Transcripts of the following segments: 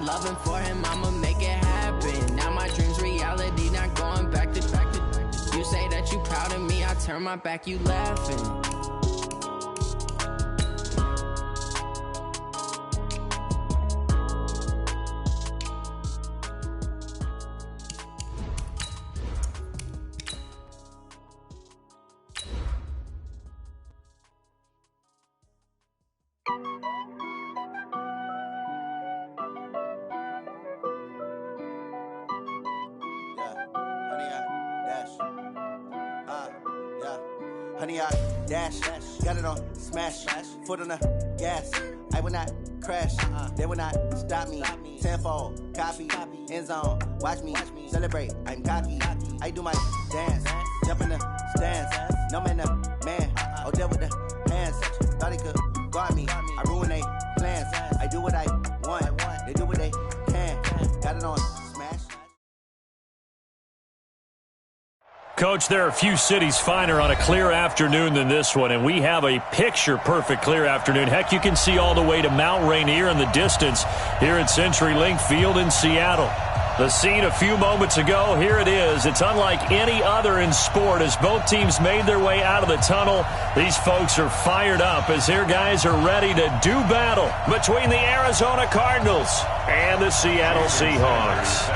loving for him, I'ma make it happen. Now my dreams reality, not going back to. You say that you proud of me, I turn my back, you laughing. Honey, I dash, got it on smash, foot on the gas. I will not crash, they will not stop me. Tenfold, copy, end zone, watch me celebrate. I'm cocky, I do my dance, jump in the stands. No man, the man, oh, there with the hands. Thought he could guard me, I ruin they plans. I do what I want, they do what they can. Got it on smash. Coach, there are a few cities finer on a clear afternoon than this one, and we have a picture-perfect clear afternoon. Heck, you can see all the way to Mount Rainier in the distance here at CenturyLink Field in Seattle. The scene a few moments ago, here it is. It's unlike any other in sport as both teams made their way out of the tunnel. These folks are fired up as their guys are ready to do battle between the Arizona Cardinals and the Seattle Seahawks.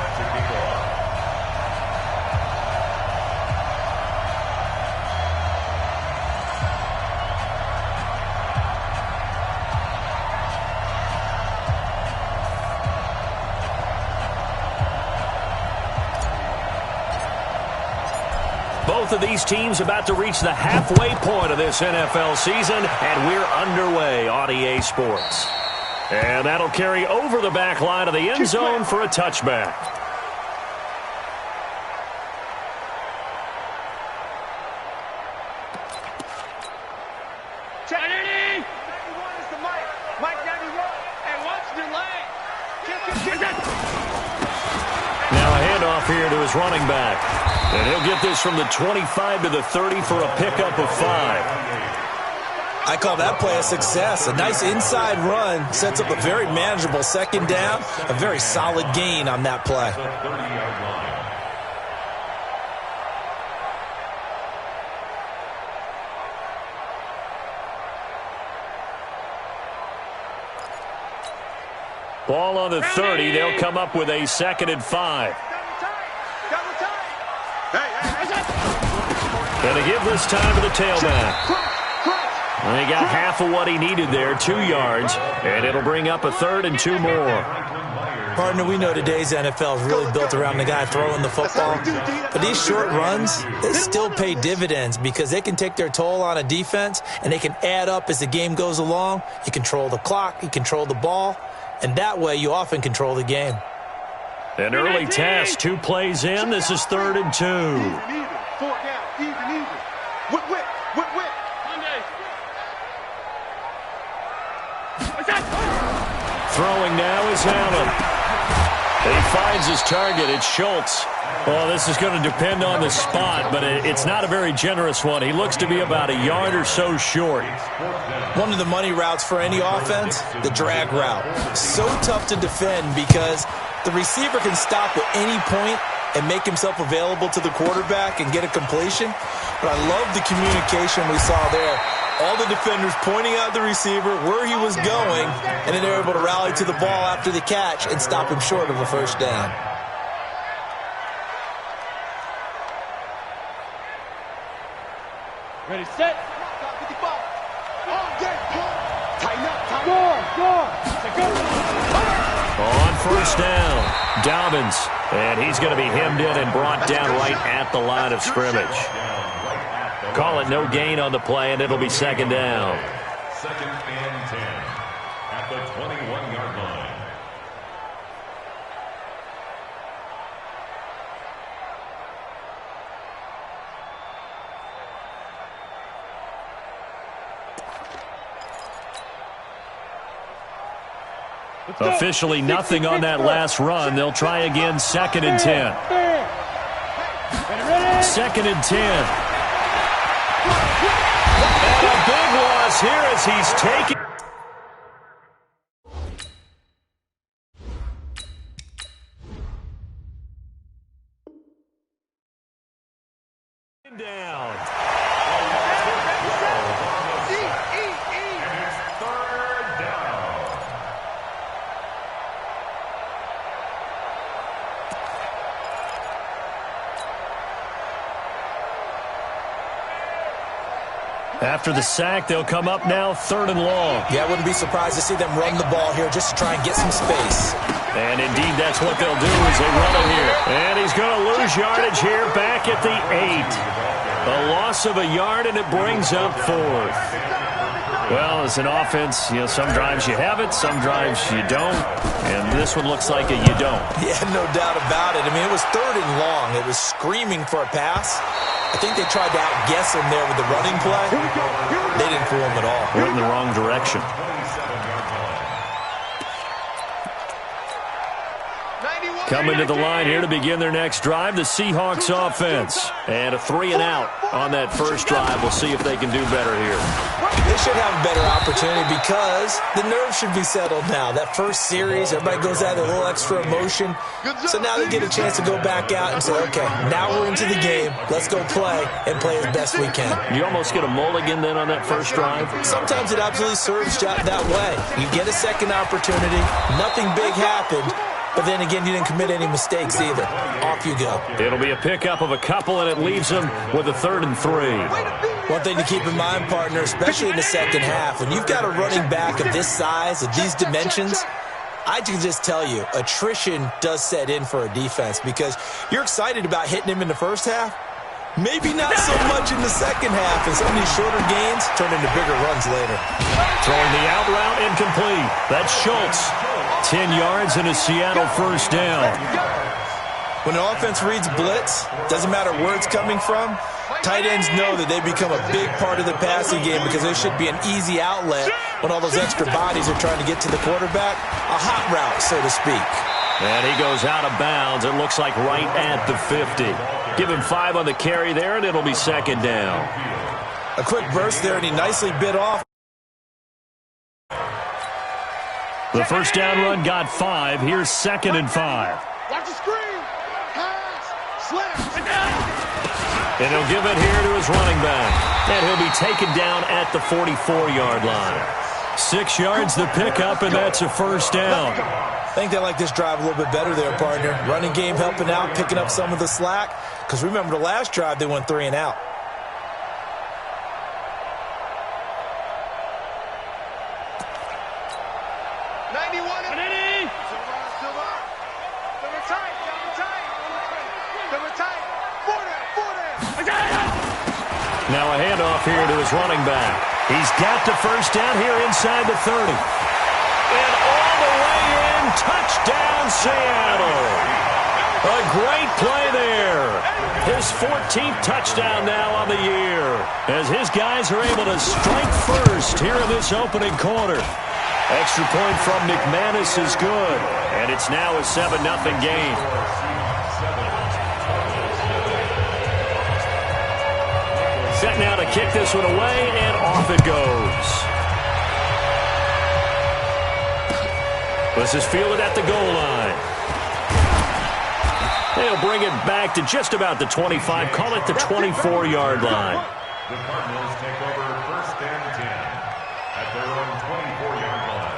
Both of these teams about to reach the halfway point of this NFL season, and we're underway on EA Sports. And that'll carry over the back line of the end zone for a touchback. Now a handoff here to his running back. And he'll get this from the 25 to the 30 for a pickup of 5. I call that play a success. A nice inside run sets up a very manageable second down. A very solid gain on that play. Ball on the 30. They'll come up with a 2nd and 5. Going to give this time to the tailback. And he got half of what he needed there, 2 yards, and it'll bring up a 3rd and 2 more. Partner, we know today's NFL is really built around the guy throwing the football. But these short runs, they still pay dividends because they can take their toll on a defense, and they can add up as the game goes along. You control the clock, you control the ball, and that way you often control the game. An early test, 2 plays in. This is 3rd and 2. Throwing now is Allen. He finds his target. It's Schultz. Well, this is going to depend on the spot, but it's not a very generous one. He looks to be about a yard or so short. One of the money routes for any offense, the drag route. So tough to defend because the receiver can stop at any point and make himself available to the quarterback and get a completion. But I love the communication we saw there. All the defenders pointing out the receiver, where he was going, and then they were able to rally to the ball after the catch and stop him short of a first down. Ready, set. On first down, Dobbins. And he's going to be hemmed in and brought down right at the line of scrimmage. Call it no gain on the play, and it'll be 2nd down. 2nd and 10 at the 21-yard line. Officially nothing on that last run. They'll try again, 2nd and 10. 2nd and 10. And a big loss here as he's taken. Down. After the sack, they'll come up now 3rd and long. Yeah, I wouldn't be surprised to see them run the ball here just to try and get some space. And indeed, that's what they'll do as they run it here. And he's going to lose yardage here back at the 8. A loss of a yard, and it brings up 4th. Well, as an offense, some drives you have it, some drives you don't. And this one looks like you don't. Yeah, no doubt about it. I mean, it was 3rd and long. It was screaming for a pass. I think they tried to outguess him there with the running play. They didn't fool him at all. Went in the wrong direction. Coming to the line here to begin their next drive, the Seahawks offense. And a 3 and out on that first drive. We'll see if they can do better here. They should have a better opportunity because the nerves should be settled now. That first series, everybody goes out with a little extra emotion. So now they get a chance to go back out and say, okay, now we're into the game. Let's go play and play as best we can. You almost get a mulligan then on that first drive? Sometimes it absolutely serves that way. You get a second opportunity. Nothing big happened. But then again, you didn't commit any mistakes either. Off you go. It'll be a pickup of a couple, and it leaves them with a 3rd and 3. One thing to keep in mind, partner, especially in the second half, when you've got a running back of this size, of these dimensions, I can just tell you, attrition does set in for a defense because you're excited about hitting him in the first half. Maybe not so much in the second half, and some of these shorter gains turn into bigger runs later. Throwing the out route incomplete. That's Schultz. 10 yards and a Seattle first down. When an offense reads blitz, doesn't matter where it's coming from, tight ends know that they become a big part of the passing game because there should be an easy outlet when all those extra bodies are trying to get to the quarterback. A hot route, so to speak. And he goes out of bounds. It looks like right at the 50. Give him 5 on the carry there, and it'll be 2nd down. A quick burst there, and he nicely bit off. The first down run got 5. Here's 2nd and 5. Watch the screen. Pass. Slap. And he'll give it here to his running back. And he'll be taken down at the 44-yard line. 6 yards the pickup, and that's a first down. I think they like this drive a little bit better there, partner. Running game helping out, picking up some of the slack. Because remember the last drive, they went 3 and out. Now a handoff here to his running back. He's got the first down here inside the 30. And all the way in, touchdown Seattle. A great play there. His 14th touchdown now on the year. As his guys are able to strike first here in this opening quarter. Extra point from McManus is good. And it's now a 7-0 game. Set now to kick this one away, and off it goes. This is fielded at the goal line. They'll bring it back to just about the 25, call it the 24-yard line. The Cardinals take over 1st and 10 at their own 24-yard line.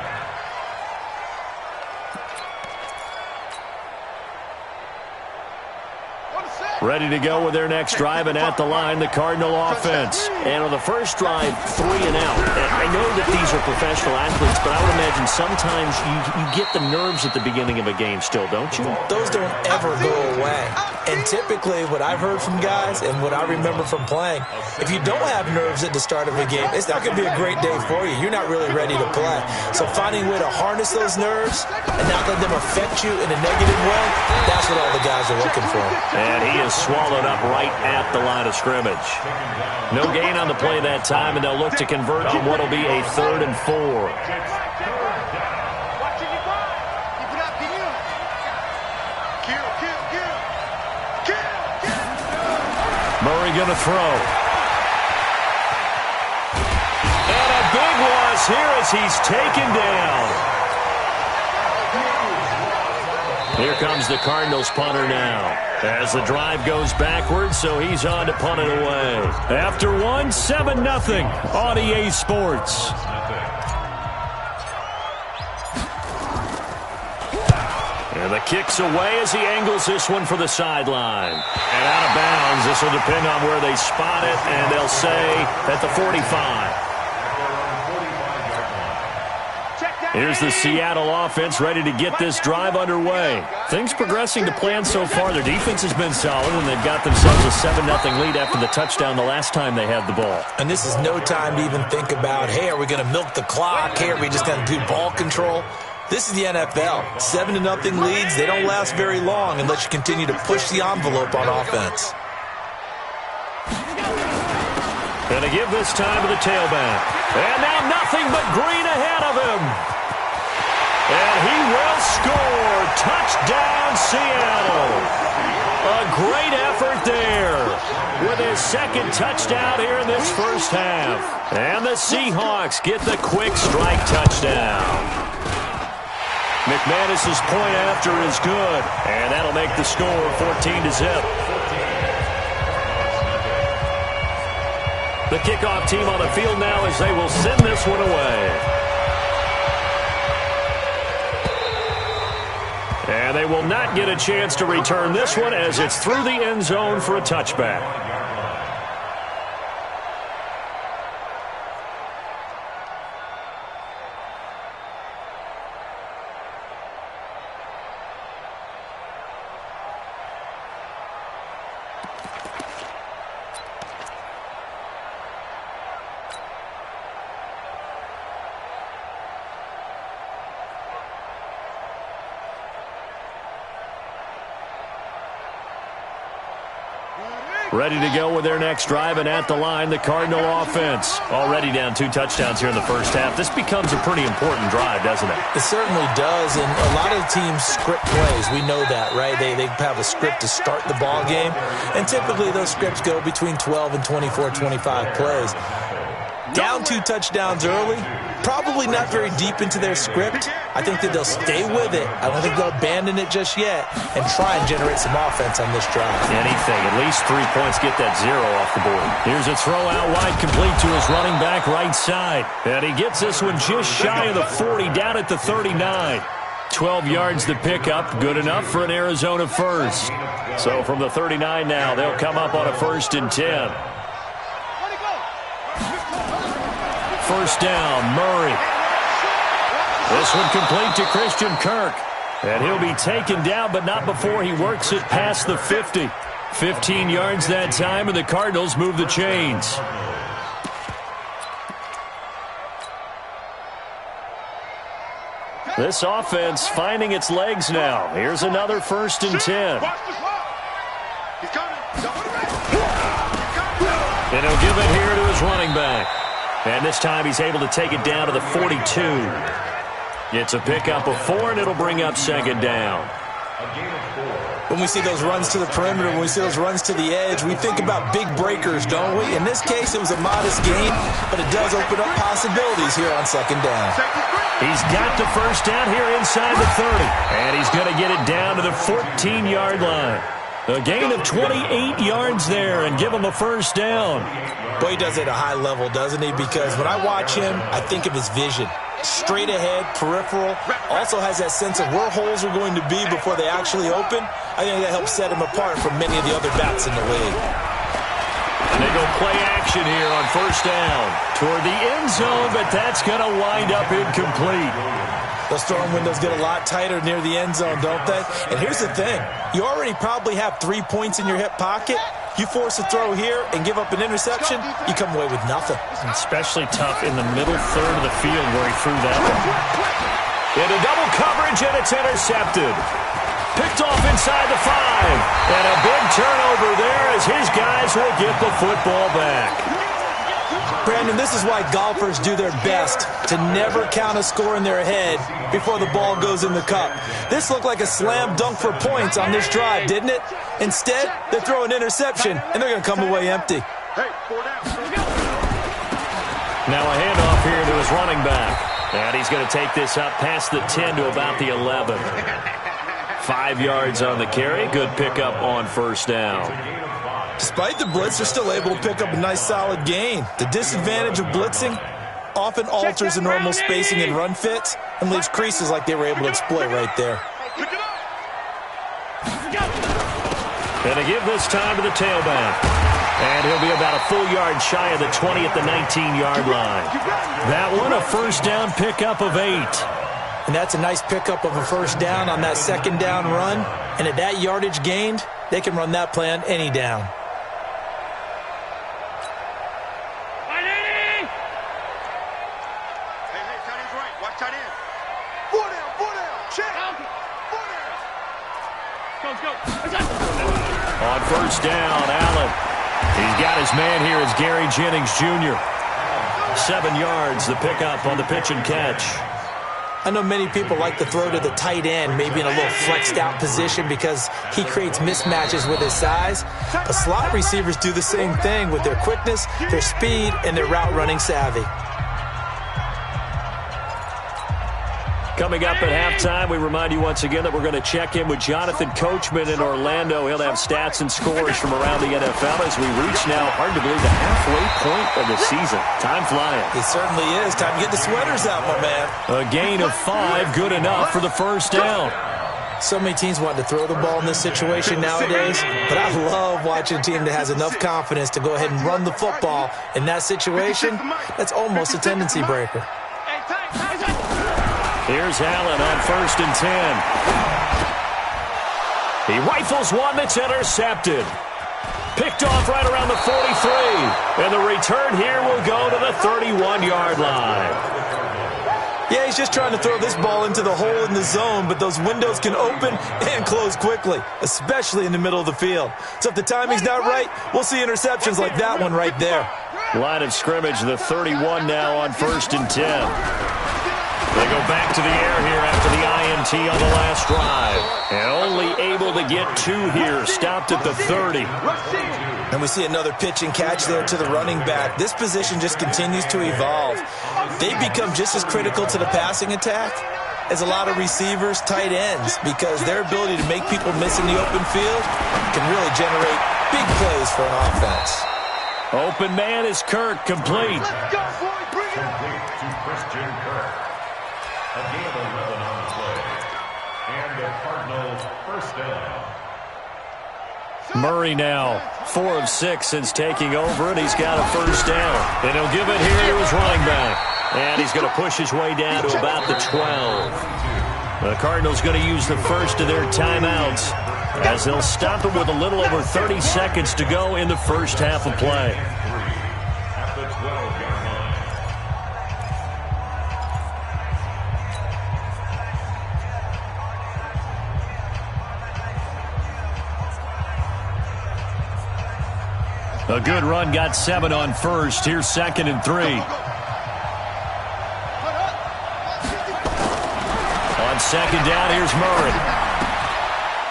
Ready to go with their next drive, and at the line, the Cardinal offense. And on the first drive, 3 and out. And I know that these are professional athletes, but I would imagine sometimes you get the nerves at the beginning of a game still, don't you? Those don't ever go away. And typically, what I've heard from guys and what I remember from playing, if you don't have nerves at the start of a game, it's not going to be a great day for you. You're not really ready to play. So finding a way to harness those nerves and not let them affect you in a negative way, that's what all the guys are looking for. And he is swallowed up right at the line of scrimmage. No gain on the play that time, and they'll look to convert on what will be a 3rd and 4. Murray going to throw. And a big loss here as he's taken down. Here comes the Cardinals punter now. As the drive goes backwards, so he's on to punt it away. After one, 7-0 on EA Sports. And the kick's away as he angles this one for the sideline. And out of bounds. This will depend on where they spot it, and they'll say at the 45. Here's the Seattle offense ready to get this drive underway. Things progressing to plan so far. Their defense has been solid, and they've got themselves a 7-0 lead after the touchdown the last time they had the ball. And this is no time to even think about, hey, are we going to milk the clock? Hey, are we just going to do ball control? This is the NFL. 7-0 leads, they don't last very long unless you continue to push the envelope on offense. Going to give this time to the tailback. And now nothing but green ahead of him. And he will score. Touchdown, Seattle. A great effort there with his second touchdown here in this first half. And the Seahawks get the quick strike touchdown. McManus's point after is good, and that'll make the score 14-0. The kickoff team on the field now as they will send this one away. And they will not get a chance to return this one as it's through the end zone for a touchback. Ready to go with their next drive, and at the line, the Cardinal offense. Already down 2 touchdowns here in the first half. This becomes a pretty important drive, doesn't it? It certainly does, and a lot of teams script plays. We know that, right? They have a script to start the ball game, and typically those scripts go between 12 and 24, 25 plays. Down 2 touchdowns early, probably not very deep into their script. I think that they'll stay with it. I don't think they'll abandon it just yet and try and generate some offense on this drive. Anything. At least 3 points, get that 0 off the board. Here's a throw out wide, complete to his running back right side. And he gets this one just shy of the 40, down at the 39. 12 yards to pick up, good enough for an Arizona first. So from the 39 now, they'll come up on a 1st and 10. First down, Murray. This one complete to Christian Kirk. And he'll be taken down, but not before he works it past the 50. 15 yards that time, and the Cardinals move the chains. This offense finding its legs now. Here's another 1st and 10. And he'll give it here to his running back. And this time he's able to take it down to the 42. It's a pickup of 4, and it'll bring up 2nd down. When we see those runs to the perimeter, when we see those runs to the edge, we think about big breakers, don't we? In this case, it was a modest gain, but it does open up possibilities here on 2nd down. He's got the 1st down here inside the 30, and he's going to get it down to the 14-yard line. A gain of 28 yards there and give him a 1st down. Boy, he does it at a high level, doesn't he? Because when I watch him, I think of his vision. Straight ahead, peripheral, also has that sense of where holes are going to be before they actually open. I think that helps set him apart from many of the other backs in the league. And they go play action here on 1st down toward the end zone, but that's going to wind up incomplete. Those throwing windows get a lot tighter near the end zone, don't they? And here's the thing. You already probably have 3 points in your hip pocket. You force a throw here and give up an interception, you come away with nothing. Especially tough in the middle third of the field where he threw that one. Into double coverage, and it's intercepted. Picked off inside the 5. And a big turnover there as his guys will get the football back. Brandon, this is why golfers do their best to never count a score in their head before the ball goes in the cup. This looked like a slam dunk for points on this drive, didn't it? Instead, they throw an interception, and they're going to come away empty. Now a handoff here to his running back. And he's going to take this up past the 10 to about the 11. 5 yards on the carry. Good pickup on first down. Despite the blitz, they're still able to pick up a nice solid gain. The disadvantage of blitzing often alters the normal spacing and run fits and leaves creases like they were able to exploit right there. And to give this time to the tailback. And he'll be about a full yard shy of the 20 at the 19-yard line. That one, a first down pickup of 8. And that's a nice pickup of a first down on that second down run. And at that yardage gained, they can run that play on any down. On first down, Allen. He's got his man here as Gary Jennings Jr. 7 yards, the pickup on the pitch and catch. I know many people like to throw to the tight end, maybe in a little flexed out position because he creates mismatches with his size. But slot receivers do the same thing with their quickness, their speed, and their route running savvy. Coming up at halftime, we remind you once again that we're going to check in with Jonathan Coachman in Orlando. He'll have stats and scores from around the NFL as we reach now, hard to believe, the halfway point of the season. Time flying. It certainly is. Time to get the sweaters out, my man. A gain of 5, good enough for the first down. So many teams want to throw the ball in this situation nowadays, but I love watching a team that has enough confidence to go ahead and run the football. In that situation, that's almost a tendency breaker. Here's Allen on first and 10. He rifles one that's intercepted. Picked off right around the 43. And the return here will go to the 31-yard line. Yeah, he's just trying to throw this ball into the hole in the zone, but those windows can open and close quickly, especially in the middle of the field. So if the timing's not right, we'll see interceptions like that one right there. Line of scrimmage, the 31 now on first and 10. They go back to the air here after the INT on the last drive. And only able to get 2 here. Stopped at the 30. And we see another pitch and catch there to the running back. This position just continues to evolve. They become just as critical to the passing attack as a lot of receivers, tight ends, because their ability to make people miss in the open field can really generate big plays for an offense. Open man is Kirk, complete. Let's go, boy, bring it up. Complete to Christian Kirk. A gain of 11 on the play. And the Cardinals first down. Murray now 4 of 6 since taking over, and he's got a first down. And he'll give it here to his running back. And he's going to push his way down to about the 12. The Cardinals going to use the first of their timeouts as they'll stop it with a little over 30 seconds to go in the first half of play. At the 12-yard line. A good run, got 7 on first. Here's second and 3. On second down, here's Murray.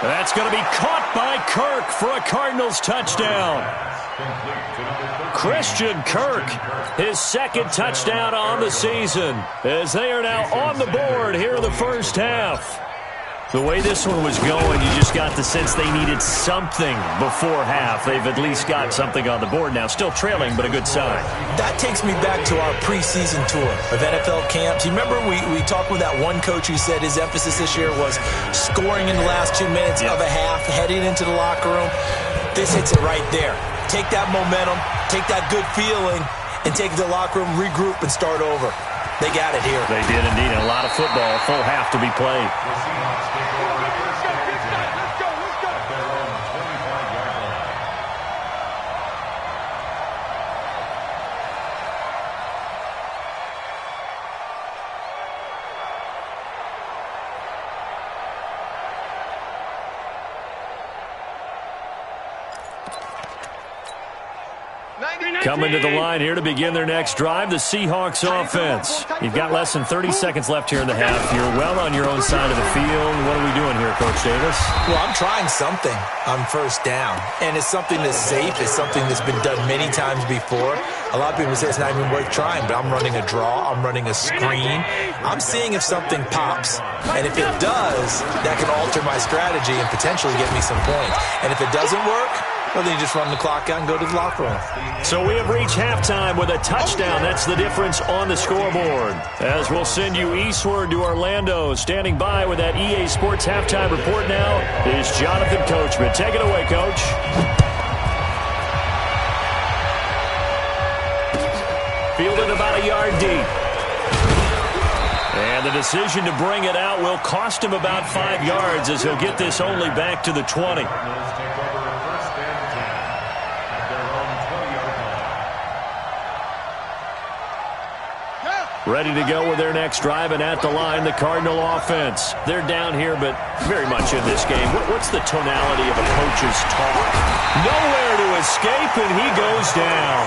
That's going to be caught by Kirk for a Cardinals touchdown. Christian Kirk, his second touchdown on the season, as they are now on the board here in the first half. The way this one was going, you just got the sense they needed something before half. They've at least got something on the board now. Still trailing, but a good sign. That takes me back to our preseason tour of NFL camps. You remember we talked with that one coach who said his emphasis this year was scoring in the last 2 minutes of a half, heading into the locker room. This hits it right there. Take that momentum, take that good feeling, and take it to the locker room, regroup, and start over. They got it here. They did indeed. A lot of football, full half to be played. Coming to the line here to begin their next drive, the Seahawks offense. You've got less than 30 seconds left here in the half. You're well on your own side of the field. What are we doing here, Coach Davis? Well, I'm trying something on first down, and it's something that's safe. It's something that's been done many times before. A lot of people say it's not even worth trying, but I'm running a draw. I'm running a screen. I'm seeing if something pops, and if it does, that can alter my strategy and potentially get me some points. And if it doesn't work, well, then you just run the clock out and go to the locker room. So we have reached halftime with a touchdown. That's the difference on the scoreboard. As we'll send you eastward to Orlando. Standing by with that EA Sports halftime report now is Jonathan Coachman. Take it away, Coach. Fielded about a yard deep. And the decision to bring it out will cost him about 5 yards as he'll get this only back to the 20. Ready to go with their next drive, and at the line, the Cardinal offense. They're down here, but very much in this game. What's the tonality of a coach's talk? Nowhere to escape, and he goes down.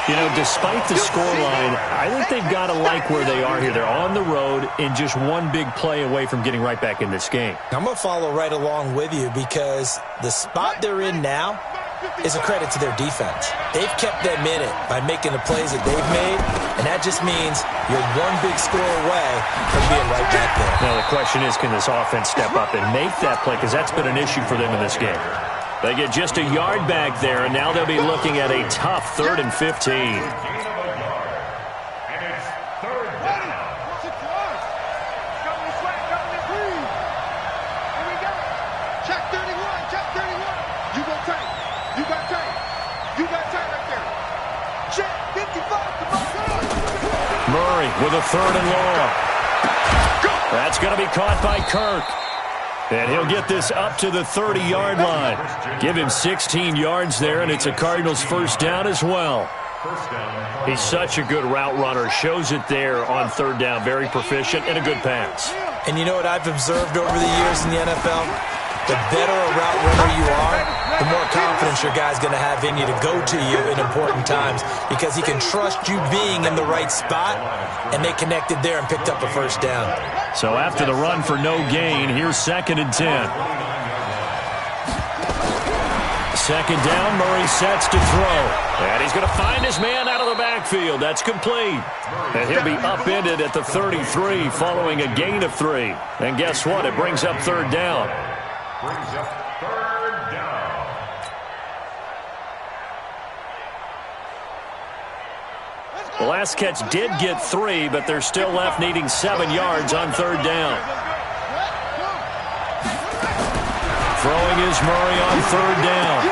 You know, despite the scoreline, I think they've got to like where they are here. They're on the road and just one big play away from getting right back in this game. I'm going to follow right along with you because the spot they're in now is a credit to their defense. They've kept them in it by making the plays that they've made, and that just means you're one big score away from being right back there. Now the question is, can this offense step up and make that play? Because that's been an issue for them in this game. They get just a yard back there, and now they'll be looking at a tough 3rd and 15. Murray with a 3rd and long. That's going to be caught by Kirk. And he'll get this up to the 30-yard line. Give him 16 yards there, and it's a Cardinals first down as well. He's such a good route runner. Shows it there on 3rd down. Very proficient and a good pass. And you know what I've observed over the years in the NFL? The better a route runner you are, the more confidence your guy's going to have in you to go to you in important times because he can trust you being in the right spot, and they connected there and picked up a first down. So after the run for no gain, here's 2nd and 10. 2nd down, Murray sets to throw. And he's going to find his man out of the backfield. That's complete. And he'll be upended at the 33 following a gain of 3. And guess what? It brings up 3rd down. Brings up 3rd down. The last catch did get 3, but they're still left needing 7 yards on 3rd down. Throwing is Murray on 3rd down.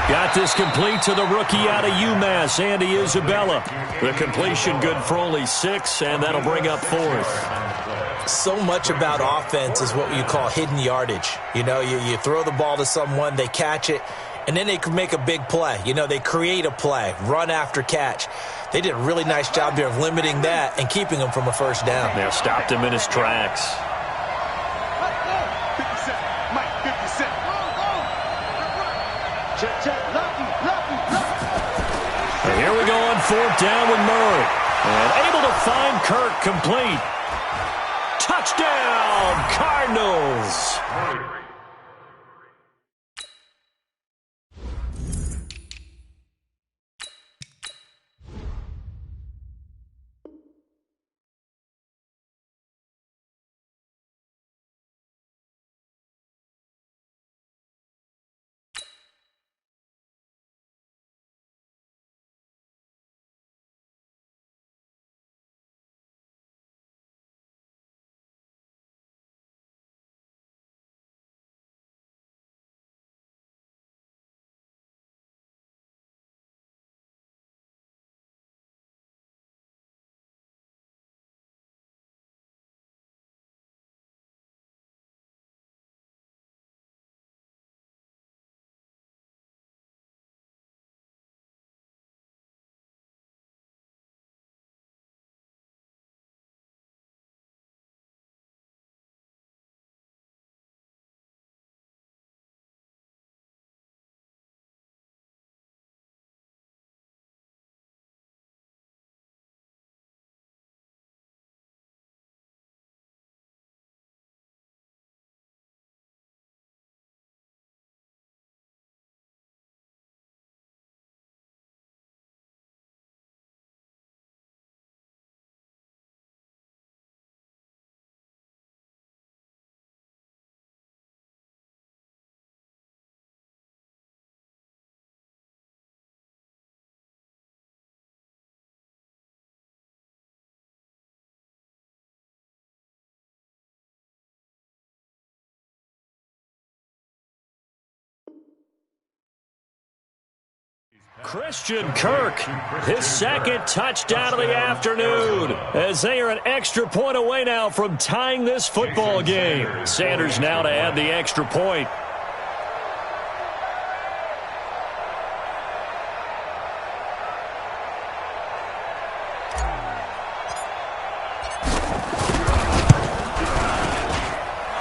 Got this complete to the rookie out of UMass, Andy Isabella. The completion good for only 6, and that'll bring up 4th. So much about offense is what you call hidden yardage. You know, you throw the ball to someone, they catch it, and then they can make a big play. You know, they create a play, run after catch. They did a really nice job there of limiting that and keeping him from a first down. They stopped him in his tracks. 50 Cent, Mike, 50 Cent. Check, lucky. And here we go on 4th down with Murray. And able to find Kirk complete. Touchdown, Cardinals. Christian Kirk, his second touchdown of the afternoon, as they are an extra point away now from tying this football game. Sanders now to add the extra point.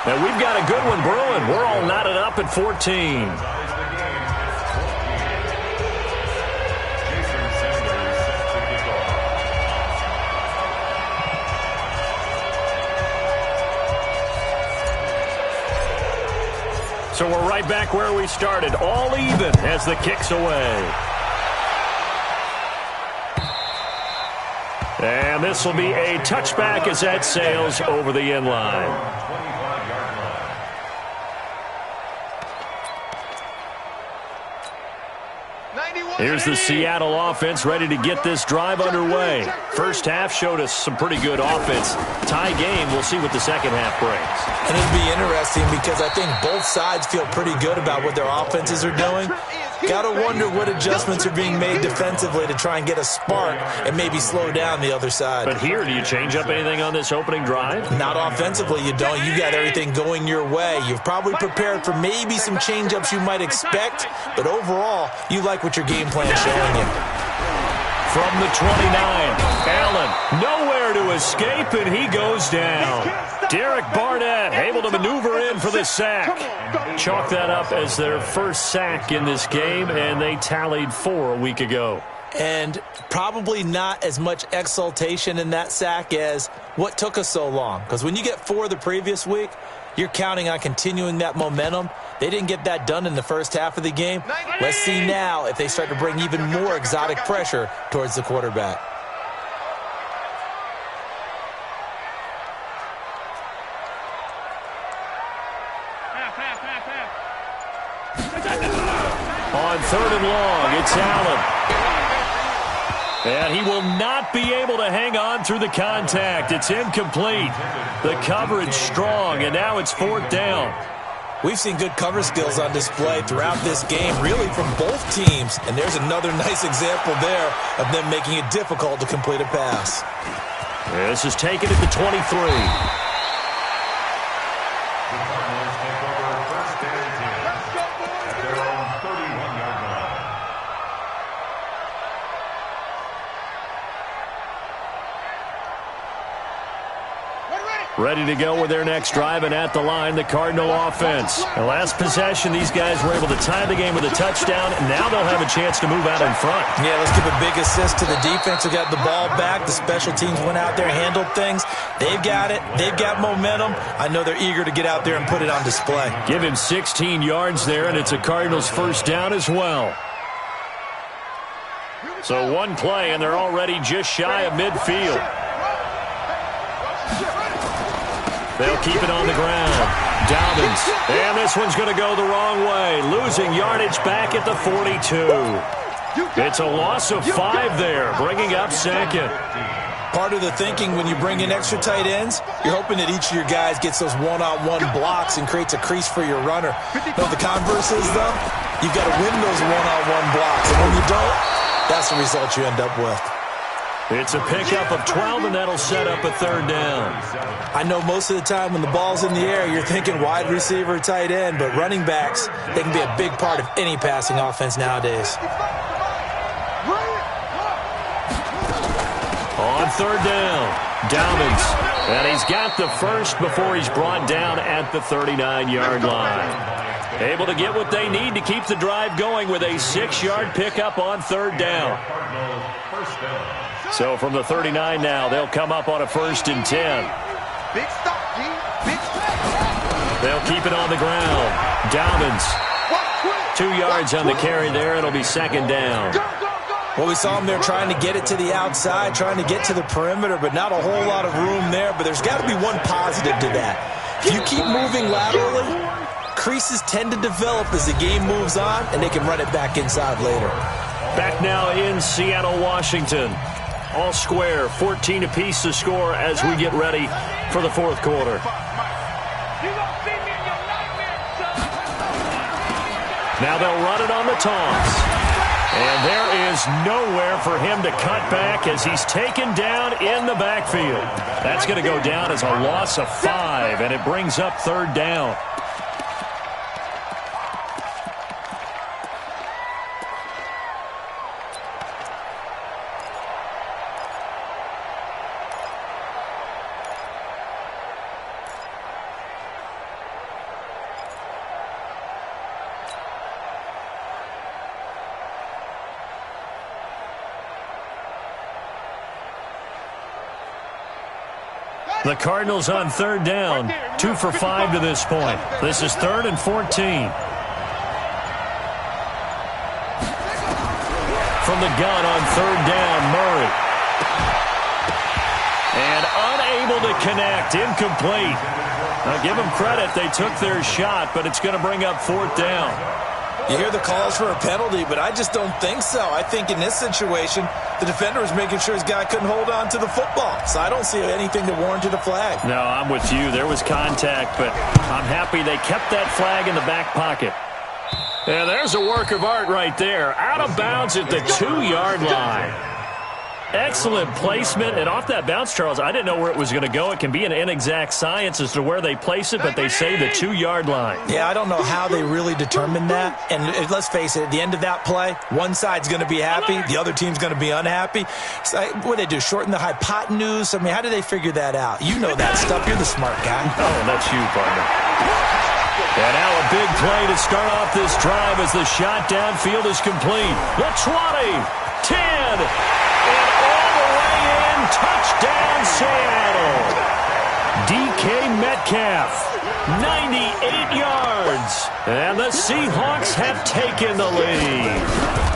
And we've got a good one brewing. We're all knotted up at 14. So we're right back where we started, all even as the kick's away. And this will be a touchback as that sails over the end line. Here's the Seattle offense ready to get this drive underway. First half showed us some pretty good offense. Tie game, we'll see what the second half brings. And it'll be interesting because I think both sides feel pretty good about what their offenses are doing. Got to wonder what adjustments are being made defensively to try and get a spark and maybe slow down the other side. But here, do you change up anything on this opening drive? Not offensively, you don't. You got everything going your way. You've probably prepared for maybe some change-ups you might expect, but overall, you like what your game plan is showing you. From the 29, Allen nowhere to escape, and he goes down. Derek Barnett able to maneuver in for the sack. Chalk that up as their first sack in this game, and they tallied 4 a week ago. And probably not as much exultation in that sack as what took us so long. Because when you get 4 the previous week, you're counting on continuing that momentum. They didn't get that done in the first half of the game. Let's see now if they start to bring even more exotic pressure towards the quarterback. On 3rd and long, it's Allen. And he will not be able to hang on through the contact. It's incomplete. The coverage strong, and now it's 4th down. We've seen good cover skills on display throughout this game, really from both teams. And there's another nice example there of them making it difficult to complete a pass. This is taken at the 23. Ready to go with their next drive, and at the line, the Cardinal offense. The last possession, these guys were able to tie the game with a touchdown, and now they'll have a chance to move out in front. Yeah, let's give a big assist to the defense who got the ball back. The special teams went out there, handled things. They've got it. They've got momentum. I know they're eager to get out there and put it on display. Give him 16 yards there, and it's a Cardinals first down as well. So one play, and they're already just shy of midfield. They'll keep it on the ground. Dobbins. And this one's going to go the wrong way. Losing yardage back at the 42. It's a loss of 5 there, bringing up 2nd. Part of the thinking when you bring in extra tight ends, you're hoping that each of your guys gets those one-on-one blocks and creates a crease for your runner. No, the converse is, though, you've got to win those one-on-one blocks. And when you don't, that's the result you end up with. It's a pickup of 12, and that'll set up a 3rd down. I know most of the time when the ball's in the air, you're thinking wide receiver, tight end, but running backs, they can be a big part of any passing offense nowadays. On 3rd down, Dobbins. And he's got the first before he's brought down at the 39-yard line. Able to get what they need to keep the drive going with a 6-yard pickup on 3rd down. So from the 39 now, they'll come up on a 1st and 10. Big stop, G. Big stop. They'll keep it on the ground. Dobbins. 2 yards on the carry there. It'll be 2nd down. Well, we saw him there trying to get it to the outside, trying to get to the perimeter, but not a whole lot of room there. But there's got to be one positive to that. If you keep moving laterally, creases tend to develop as the game moves on, and they can run it back inside later. Back now in Seattle, Washington. All square, 14 apiece to score as we get ready for the 4th quarter. Now they'll run it on the toss. And there is nowhere for him to cut back as he's taken down in the backfield. That's going to go down as a loss of 5, and it brings up 3rd down. The Cardinals on 3rd down, 2 for 5 to this point. This is 3rd and 14. From the gun on 3rd down, Murray. And unable to connect, incomplete. Now give them credit, they took their shot, but it's going to bring up 4th down. You hear the calls for a penalty, but I just don't think so. I think in this situation, the defender was making sure his guy couldn't hold on to the football. So I don't see anything that warranted a flag. No, I'm with you. There was contact, but I'm happy they kept that flag in the back pocket. Yeah, there's a work of art right there. Out of bounds at the 2-yard line. Excellent placement, and off that bounce, Charles, I didn't know where it was going to go. It can be an inexact science as to where they place it, but they say the 2-yard line. Yeah, I don't know how they really determined that. And let's face it, at the end of that play, one side's going to be happy, the other team's going to be unhappy. So, what do they do, shorten the hypotenuse? I mean, how do they figure that out? You know that stuff. You're the smart guy. Oh, that's you, partner. And now a big play to start off this drive as the shot downfield is complete. The 20, 10, and all the way in, touchdown Seattle. DK Metcalf, 98 yards. And the Seahawks have taken the lead.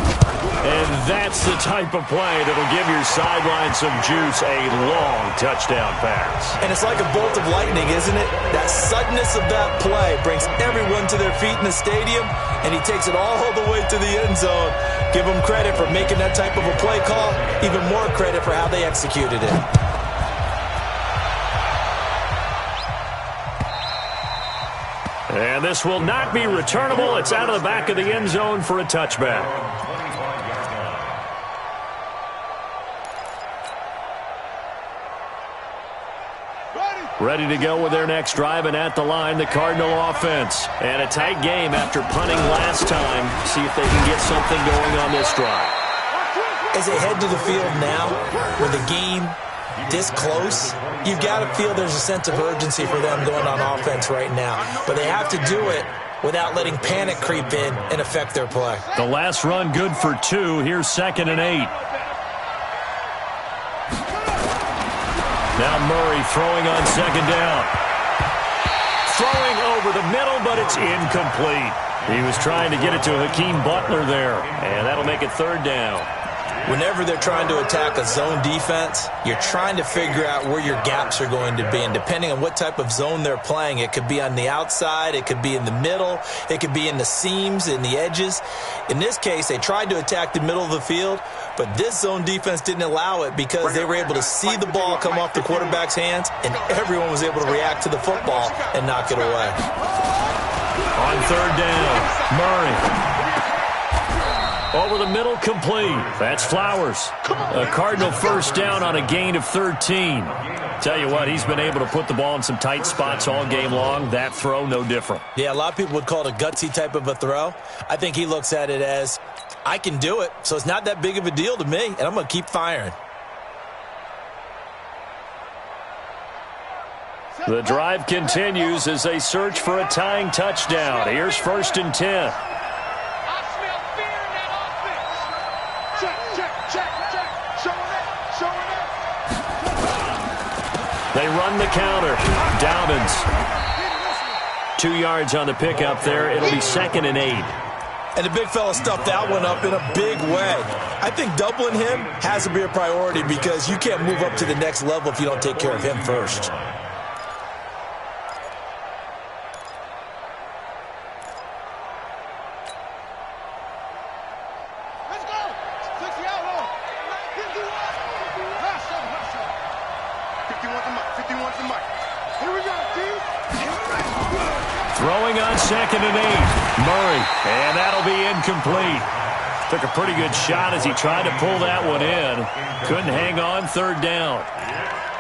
And that's the type of play that'll give your sideline some juice, a long touchdown pass. And it's like a bolt of lightning, isn't it? That suddenness of that play brings everyone to their feet in the stadium, and he takes it all the way to the end zone. Give him credit for making that type of a play call, even more credit for how they executed it. And this will not be returnable. It's out of the back of the end zone for a touchback. Ready to go with their next drive, and at the line, the Cardinal offense. And a tight game after punting last time. See if they can get something going on this drive. As they head to the field now, with the game this close, you've got to feel there's a sense of urgency for them going on offense right now. But they have to do it without letting panic creep in and affect their play. The last run good for 2. Here's 2nd and 8. Now Murray throwing on 2nd down. Throwing over the middle, but it's incomplete. He was trying to get it to Hakeem Butler there, and that'll make it 3rd down. Whenever they're trying to attack a zone defense, you're trying to figure out where your gaps are going to be. And depending on what type of zone they're playing, it could be on the outside, it could be in the middle, it could be in the seams, in the edges. In this case, they tried to attack the middle of the field, but this zone defense didn't allow it because they were able to see the ball come off the quarterback's hands, and everyone was able to react to the football and knock it away. On 3rd down, Murray. Over the middle, complete. That's Flowers. A Cardinal first down on a gain of 13. Tell you what, he's been able to put the ball in some tight spots all game long. That throw, no different. Yeah, a lot of people would call it a gutsy type of a throw. I think he looks at it as, I can do it, so it's not that big of a deal to me, and I'm going to keep firing. The drive continues as they search for a tying touchdown. Here's 1st and 10. They run the counter. Dobbins. 2 yards on the pickup there. It'll be 2nd and 8. And the big fella stuffed that one up in a big way. I think doubling him has to be a priority because you can't move up to the next level if you don't take care of him first. Throwing on 2nd and 8. Murray. And that'll be incomplete. Took a pretty good shot as he tried to pull that one in. Couldn't hang on, third down.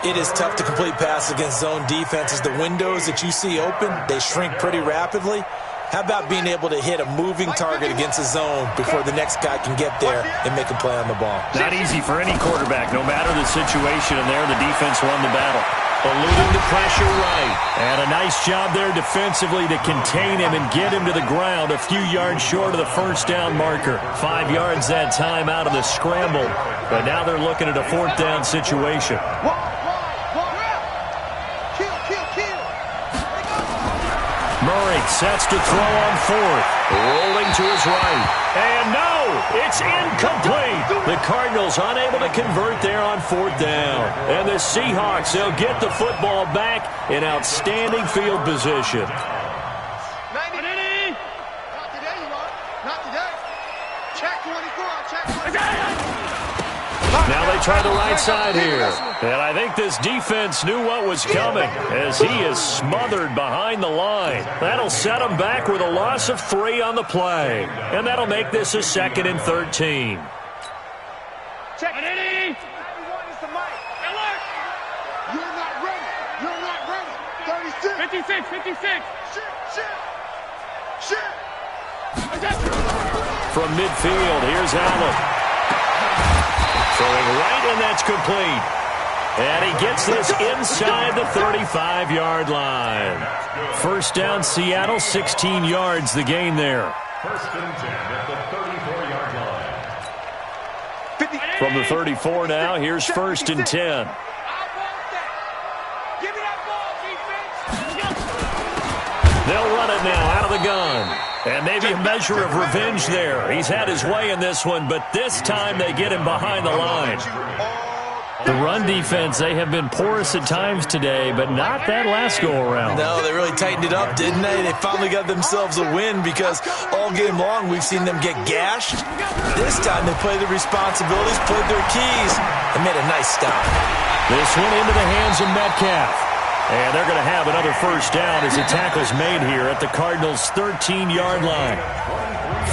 It is tough to complete passes against zone defenses. The windows that you see open, they shrink pretty rapidly. How about being able to hit a moving target against a zone before the next guy can get there and make a play on the ball? Not easy for any quarterback, no matter the situation, and there the defense won the battle. Eluding the pressure right. And a nice job there defensively to contain him and get him to the ground a few yards short of the first down marker. 5 yards that time out of the scramble. But now they're looking at a fourth down situation. Murray sets to throw on fourth. Rolling to his right. And no, it's incomplete. The Cardinals unable to convert there on fourth down. And the Seahawks, they'll get the football back in outstanding field position. Not today, you are. Not today. Check 24. Check 24. Now they try the right side here. And I think this defense knew what was coming as he is smothered behind the line. That'll set him back with a loss of 3 on the play. And that'll make this a 2nd and 13. Check it in. Everyone is the mic. Alert. You're not ready. You're not ready. 36. 56. Shit. From midfield, here's Allen. Throwing right, and that's complete. And he gets this inside the 35-yard line. First down, Seattle, 16 yards, the gain there. First and 10 at the 34-yard line. From the 34 now, here's first and 10. They'll run it now out of the gun. And maybe a measure of revenge there. He's had his way in this one, but this time they get him behind the line. The run defense, they have been porous at times today, but not that last go-around. No, they really tightened it up, didn't they? They finally got themselves a win because all game long we've seen them get gashed. This time they played their responsibilities, played their keys, and made a nice stop. This one into the hands of Metcalf. And they're going to have another first down as the tackle's made here at the Cardinals' 13-yard line.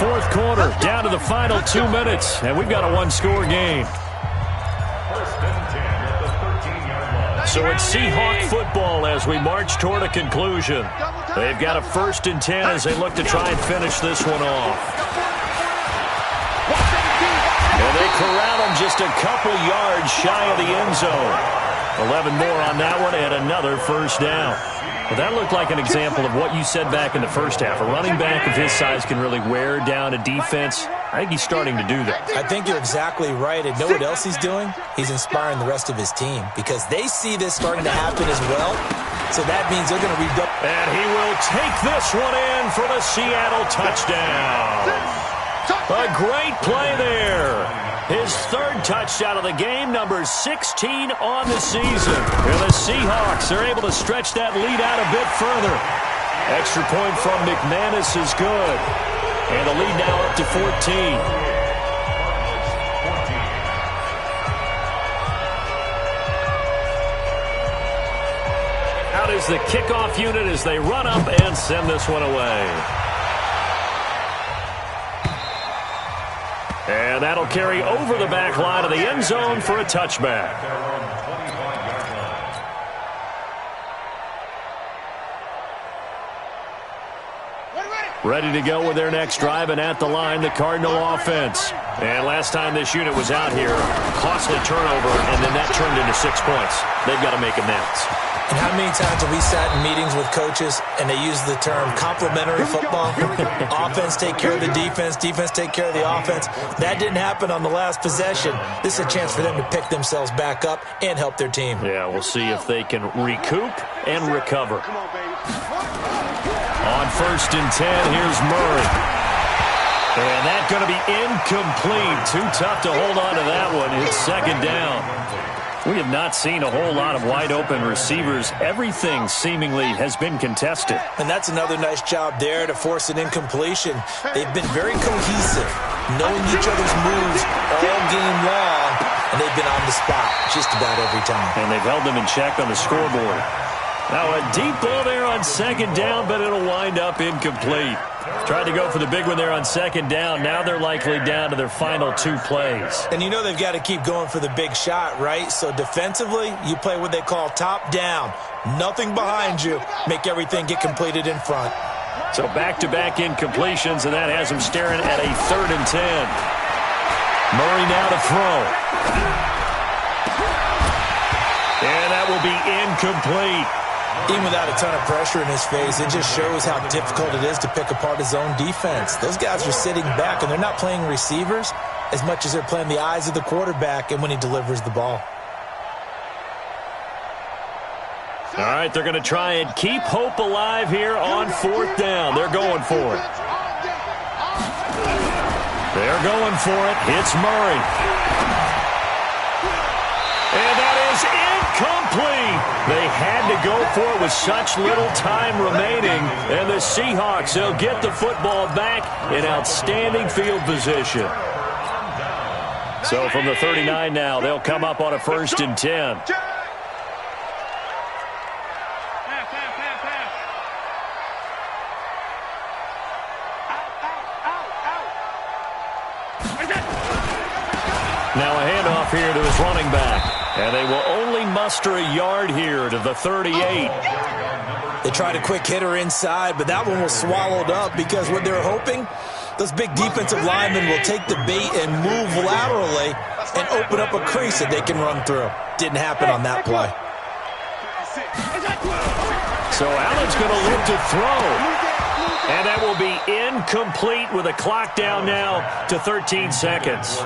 Fourth quarter, down to the final 2 minutes, and we've got a one-score game. First and 10 at the 13-yard line. So it's Seahawk football as we march toward a conclusion. They've got a first and 10 as they look to try and finish this one off. And they corral him just a couple yards shy of the end zone. 11 more on that one and another first down. Well, that looked like an example of what you said back in the first half. A running back of his size can really wear down a defense. I think he's starting to do that. I think you're exactly right. And know what else he's doing? He's inspiring the rest of his team because they see this starting to happen as well. So that means they're going to redouble. And he will take this one in for the Seattle touchdown. A great play there. His third touchdown of the game, number 16 on the season. And the Seahawks are able to stretch that lead out a bit further. Extra point from McManus is good. And the lead now up to 14. Out is the kickoff unit as they run up and send this one away. And that'll carry over the back line of the end zone for a touchback. Ready to go with their next drive, and at the line, the Cardinal offense. And last time this unit was out here, costly turnover, and then that turned into 6 points. They've got to make amends. And how many times have we sat in meetings with coaches and they use the term complementary football? Offense take care of the defense, defense take care of the offense. That didn't happen on the last possession. This is a chance for them to pick themselves back up and help their team. Yeah, we'll see if they can recoup and recover. On first and 10, here's Murray. And that's going to be incomplete. Too tough to hold on to that one. It's second down. We have not seen a whole lot of wide-open receivers. Everything seemingly has been contested. And that's another nice job there to force an incompletion. They've been very cohesive, knowing each other's moves all game long, and they've been on the spot just about every time. And they've held them in check on the scoreboard. Now a deep ball there on second down, but it'll wind up incomplete. Tried to go for the big one there on second down. Now they're likely down to their final 2 plays. And you know they've got to keep going for the big shot, right? So defensively, you play what they call top down. Nothing behind you. Make everything get completed in front. So back-to-back incompletions, and that has them staring at a 3rd and 10. Murray now to throw. And that will be incomplete. Even without a ton of pressure in his face, it just shows how difficult it is to pick apart his own defense. Those guys are sitting back, and they're not playing receivers as much as they're playing the eyes of the quarterback and when he delivers the ball. All right, they're going to try and keep hope alive here on 4th down. They're going for it. They're going for it. It's Murray. And that is incomplete. They had to go for it with such little time remaining. And the Seahawks, they'll get the football back in outstanding field position. So from the 39 now, they'll come up on a 1st and 10. Now a handoff here to his running back. And they will only muster a yard here to the 38. They tried a quick hitter inside, but that one was swallowed up because what they're hoping, those big defensive linemen will take the bait and move laterally and open up a crease that they can run through. Didn't happen on that play. So Allen's going to look to throw. And that will be incomplete with a clock down now to 13 seconds.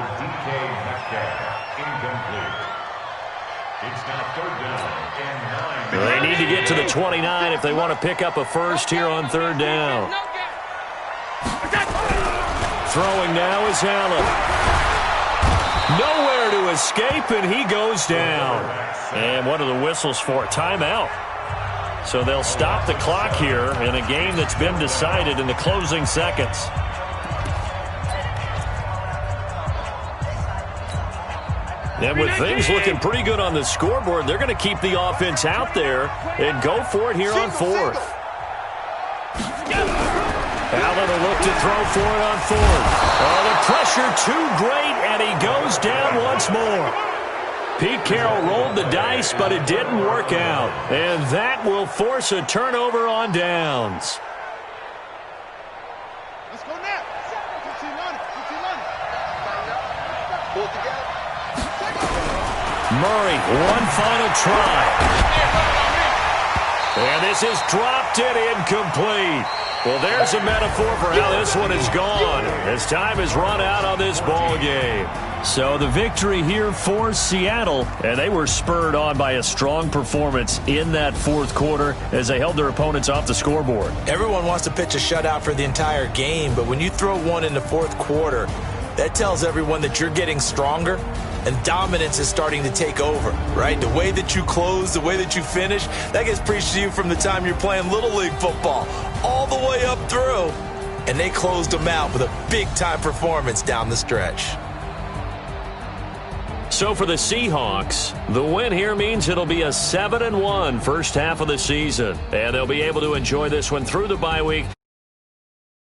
They need to get to the 29 if they want to pick up a first here on 3rd down. Throwing now is Allen. Nowhere to escape, and he goes down. And what are the whistles for? Timeout. So they'll stop the clock here in a game that's been decided in the closing seconds. And with things looking pretty good on the scoreboard, they're going to keep the offense out there and go for it here on 4th. Allen will look to throw for it on 4th. Oh, the pressure too great, and he goes down once more. Pete Carroll rolled the dice, but it didn't work out. And that will force a turnover on downs. Let's go now. Pull together. Murray, one final try. And this is dropped it incomplete. Well, there's a metaphor for how this one is gone as time has run out on this ball game. So the victory here for Seattle, and they were spurred on by a strong performance in that 4th quarter as they held their opponents off the scoreboard. Everyone wants to pitch a shutout for the entire game, but when you throw one in the 4th quarter, that tells everyone that you're getting stronger and dominance is starting to take over, right? The way that you close, the way that you finish, that gets preached to you from the time you're playing Little League football all the way up through. And they closed them out with a big-time performance down the stretch. So for the Seahawks, the win here means it'll be a 7-1 first half of the season. And they'll be able to enjoy this one through the bye week.